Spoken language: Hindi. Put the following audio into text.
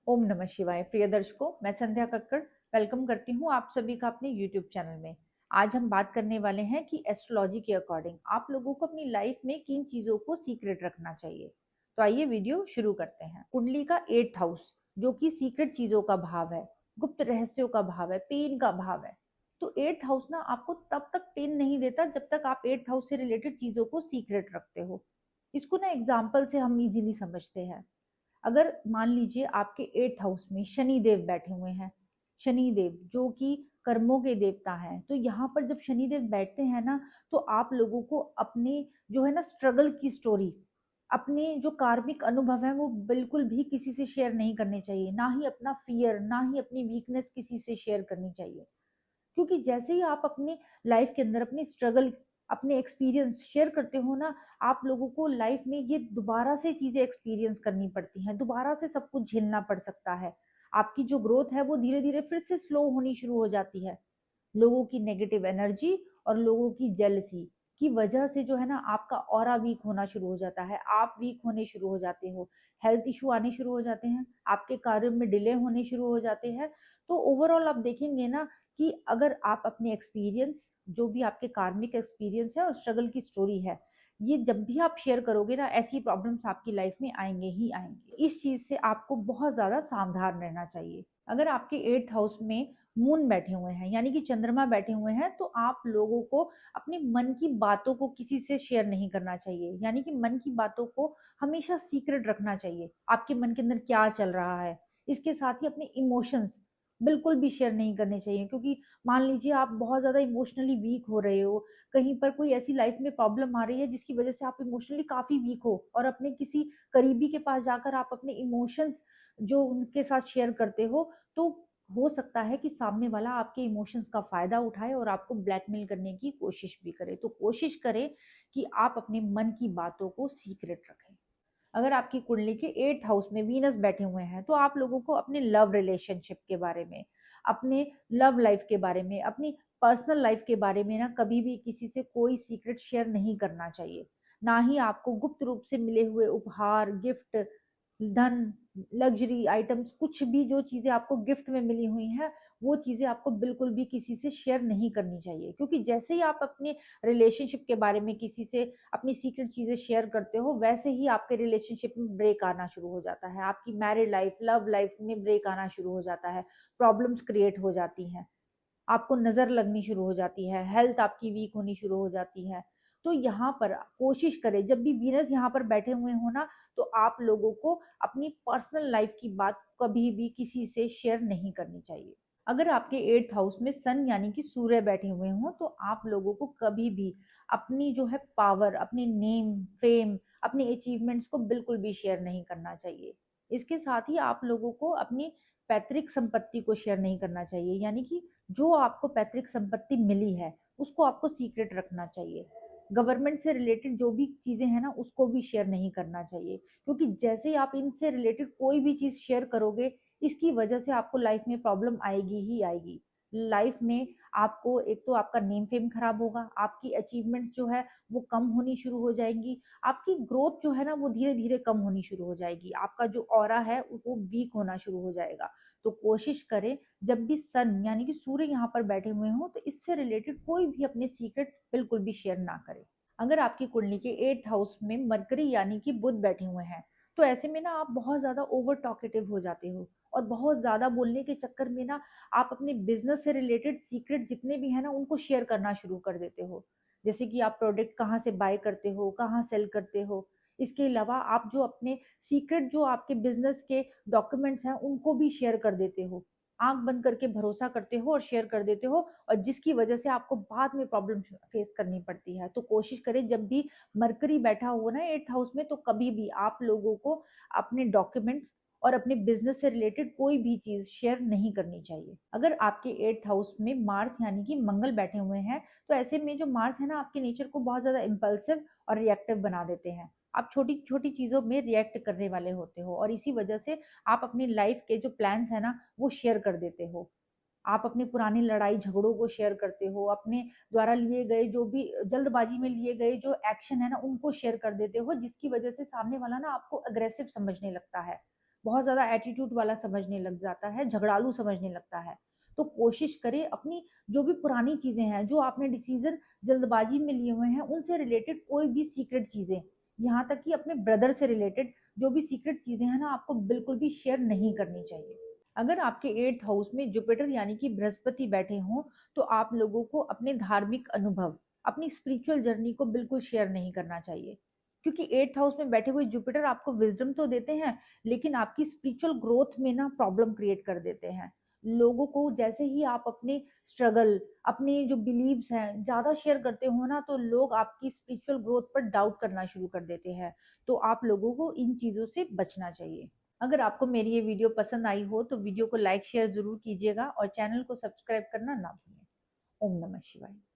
ओम नमः शिवाय। प्रिय दर्शकों, मैं संध्या कक्कड़ वेलकम करती हूँ आप सभी का अपने यूट्यूब चैनल में। आज हम बात करने वाले हैं कि एस्ट्रोलॉजी के अकॉर्डिंग आप लोगों को अपनी लाइफ में किन चीजों को सीक्रेट रखना चाहिए। तो आइए वीडियो शुरू करते हैं। कुंडली का 8th हाउस जो कि सीक्रेट चीजों का भाव है, गुप्त रहस्यों का भाव है, पेन का भाव है। तो 8th हाउस ना आपको तब तक पेन नहीं देता जब तक आप 8th हाउस से रिलेटेड चीजों को सीक्रेट रखते हो। इसको ना एग्जाम्पल से हम इजीली समझते हैं। अगर मान लीजिए आपके 8th हाउस में शनि देव बैठे हुए हैं, शनि देव जो कि कर्मों के देवता हैं, तो यहाँ पर जब शनि देव बैठते हैं ना, तो आप लोगों को अपने जो है ना स्ट्रगल की स्टोरी, अपने जो कार्मिक अनुभव है वो बिल्कुल भी किसी से शेयर नहीं करने चाहिए। ना ही अपना फियर, ना ही अपनी वीकनेस किसी से शेयर करनी चाहिए। क्योंकि जैसे ही आप अपनी लाइफ के अंदर अपनी स्ट्रगल, अपने एक्सपीरियंस शेयर करते हो ना, आप लोगों को लाइफ में ये दोबारा से चीजें एक्सपीरियंस करनी पड़ती हैं, दोबारा से सब कुछ झेलना पड़ सकता है। आपकी जो ग्रोथ है वो धीरे धीरे फिर से स्लो होनी शुरू हो जाती है। लोगों की नेगेटिव एनर्जी और लोगों की जेलसी की वजह से जो है ना आपका ऑरा वीक होना शुरू हो जाता है, आप वीक होने शुरू हो जाते हो, हेल्थ इशू आने शुरू हो जाते हैं, आपके कार्य में डिले होने शुरू हो जाते हैं। तो ओवरऑल आप देखेंगे ना कि अगर आप अपने एक्सपीरियंस, जो भी आपके कार्मिक एक्सपीरियंस है और स्ट्रगल की स्टोरी है, ये जब भी आप शेयर करोगे ना, ऐसी प्रॉब्लम्स आपकी लाइफ में आएंगे ही आएंगे। इस चीज से आपको बहुत ज्यादा सावधान रहना चाहिए। अगर आपके 8th हाउस में मून बैठे हुए हैं यानी कि चंद्रमा बैठे हुए हैं, तो आप लोगों को अपने मन की बातों को किसी से शेयर नहीं करना चाहिए। यानी कि मन की बातों को हमेशा सीक्रेट रखना चाहिए। आपके मन के अंदर क्या चल रहा है, इसके साथ ही अपने इमोशंस बिल्कुल भी शेयर नहीं करने चाहिए। क्योंकि मान लीजिए आप बहुत ज्यादा इमोशनली वीक हो रहे हो, कहीं पर कोई ऐसी लाइफ में प्रॉब्लम आ रही है जिसकी वजह से आप इमोशनली काफी वीक हो, और अपने किसी करीबी के पास जाकर आप अपने इमोशंस जो उनके साथ शेयर करते हो, तो हो सकता है कि सामने वाला आपके इमोशंस का फायदा उठाए और आपको ब्लैकमेल करने की कोशिश भी करे। तो कोशिश करें कि आप अपने मन की बातों को सीक्रेट रखें। अगर आपकी कुंडली के 8th हाउस में वीनस बैठे हुए हैं, तो आप लोगों को अपने लव रिलेशनशिप के बारे में, अपने लव लाइफ के बारे में, अपनी पर्सनल लाइफ के बारे में ना कभी भी किसी से कोई सीक्रेट शेयर नहीं करना चाहिए। ना ही आपको गुप्त रूप से मिले हुए उपहार, गिफ्ट, धन, लग्जरी आइटम्स, कुछ भी जो चीजें आपको गिफ्ट में मिली हुई हैं, वो चीजें आपको बिल्कुल भी किसी से शेयर नहीं करनी चाहिए। क्योंकि जैसे ही आप अपने रिलेशनशिप के बारे में किसी से अपनी सीक्रेट चीजें शेयर करते हो, वैसे ही आपके रिलेशनशिप में ब्रेक आना शुरू हो जाता है, आपकी मैरिड लाइफ, लव लाइफ में ब्रेक आना शुरू हो जाता है, प्रॉब्लम्स क्रिएट हो जाती हैं, आपको नजर लगनी शुरू हो जाती है, हेल्थ आपकी वीक होनी शुरू हो जाती है। तो यहाँ पर कोशिश करें, जब भी वीनस यहाँ पर बैठे हुए हो ना, तो आप लोगों को अपनी पर्सनल लाइफ की बात कभी भी किसी से शेयर नहीं करनी चाहिए। अगर आपके 8th हाउस में सन यानी कि सूर्य बैठे हुए हों, तो आप लोगों को कभी भी अपनी जो है पावर, अपनी नेम फेम, अपनी अचीवमेंट्स को बिल्कुल भी शेयर नहीं करना चाहिए। इसके साथ ही आप लोगों को अपनी पैतृक संपत्ति को शेयर नहीं करना चाहिए। यानी कि जो आपको पैतृक संपत्ति मिली है उसको आपको सीक्रेट रखना चाहिए। गवर्नमेंट से रिलेटेड जो भी चीजें हैं ना, उसको भी शेयर नहीं करना चाहिए। क्योंकि जैसे ही आप इनसे रिलेटेड कोई भी चीज शेयर करोगे, इसकी वजह से आपको लाइफ में प्रॉब्लम आएगी ही आएगी। लाइफ में आपको एक तो आपका नेम फेम खराब होगा, आपकी अचीवमेंट जो है वो कम होनी शुरू हो जाएंगी, आपकी ग्रोथ जो है ना वो धीरे धीरे कम होनी शुरू हो जाएगी, आपका जो ऑरा है वो वीक होना शुरू हो जाएगा। तो कोशिश करें, जब भी सन यानी कि सूर्य यहाँ पर बैठे हुए हों, तो इससे रिलेटेड कोई भी अपने सीक्रेट बिल्कुल भी शेयर ना करें। अगर आपकी कुंडली के 8th हाउस में मरकरी यानी कि बुध बैठे हुए हैं, तो ऐसे में ना आप बहुत ज्यादा ओवर टॉकेटिव हो जाते हो, और बहुत ज्यादा बोलने के चक्कर में ना आप अपने बिजनेस से रिलेटेड सीक्रेट जितने भी है ना उनको शेयर करना शुरू कर देते हो। जैसे कि आप प्रोडक्ट कहाँ से बाय करते हो, कहाँ सेल करते हो। इसके अलावा आप जो अपने सीक्रेट, जो आपके बिजनेस के डॉक्यूमेंट्स हैं, उनको भी शेयर कर देते हो। आंख बंद करके भरोसा करते हो और शेयर कर देते हो, और जिसकी वजह से आपको बाद में प्रॉब्लम फेस करनी पड़ती है। तो कोशिश करें, जब भी मरकरी बैठा हो ना 8th हाउस में, तो कभी भी आप लोगों को अपने डॉक्यूमेंट्स और अपने बिजनेस से रिलेटेड कोई भी चीज शेयर नहीं करनी चाहिए। अगर आपके 8th हाउस में मार्स यानी कि मंगल बैठे हुए हैं, तो ऐसे में जो मार्स है ना आपके नेचर को बहुत ज्यादा इम्पल्सिव और रिएक्टिव बना देते हैं। आप छोटी छोटी चीजों में रिएक्ट करने वाले होते हो, और इसी वजह से आप अपनी लाइफ के जो प्लान्स है ना वो शेयर कर देते हो। आप अपनी पुरानी लड़ाई झगड़ों को शेयर करते हो, अपने द्वारा लिए गए जो भी जल्दबाजी में लिए गए जो एक्शन है ना उनको शेयर कर देते हो, जिसकी वजह से सामने वाला ना आपको अग्रेसिव समझने लगता है। बहुत ज़्यादा एटीट्यूड वाला समझने लग जाता है, झगड़ालू समझने लगता है। तो कोशिश करें अपनी जो भी पुरानी चीज़ें हैं, जो आपने डिसीज़न जल्दबाजी में लिए हुए हैं, उनसे रिलेटेड कोई भी सीक्रेट चीज़ें, यहाँ तक कि अपने ब्रदर से रिलेटेड जो भी सीक्रेट चीज़ें हैं ना, आपको बिल्कुल भी शेयर नहीं करनी चाहिए। अगर आपके 8th हाउस में जुपिटर यानी कि बृहस्पति बैठे हों, तो आप लोगों को अपने धार्मिक अनुभव, अपनी स्पिरिचुअल जर्नी को बिल्कुल शेयर नहीं करना चाहिए। क्योंकि 8th हाउस में बैठे हुए जुपिटर आपको विज़डम तो देते हैं, लेकिन आपकी स्पिरिचुअल ग्रोथ में ना प्रॉब्लम क्रिएट कर देते हैं। लोगों को जैसे ही आप अपने स्ट्रगल, अपने जो बिलीव्स हैं, ज़्यादा शेयर करते हो ना, तो लोग आपकी स्पिरिचुअल ग्रोथ पर डाउट करना शुरू कर देते हैं। तो आप लोगों को इन चीज़ों से बचना चाहिए। अगर आपको मेरी ये वीडियो पसंद आई हो तो वीडियो को लाइक शेयर ज़रूर कीजिएगा और चैनल को सब्सक्राइब करना ना भूलें। ओम नमः शिवाय।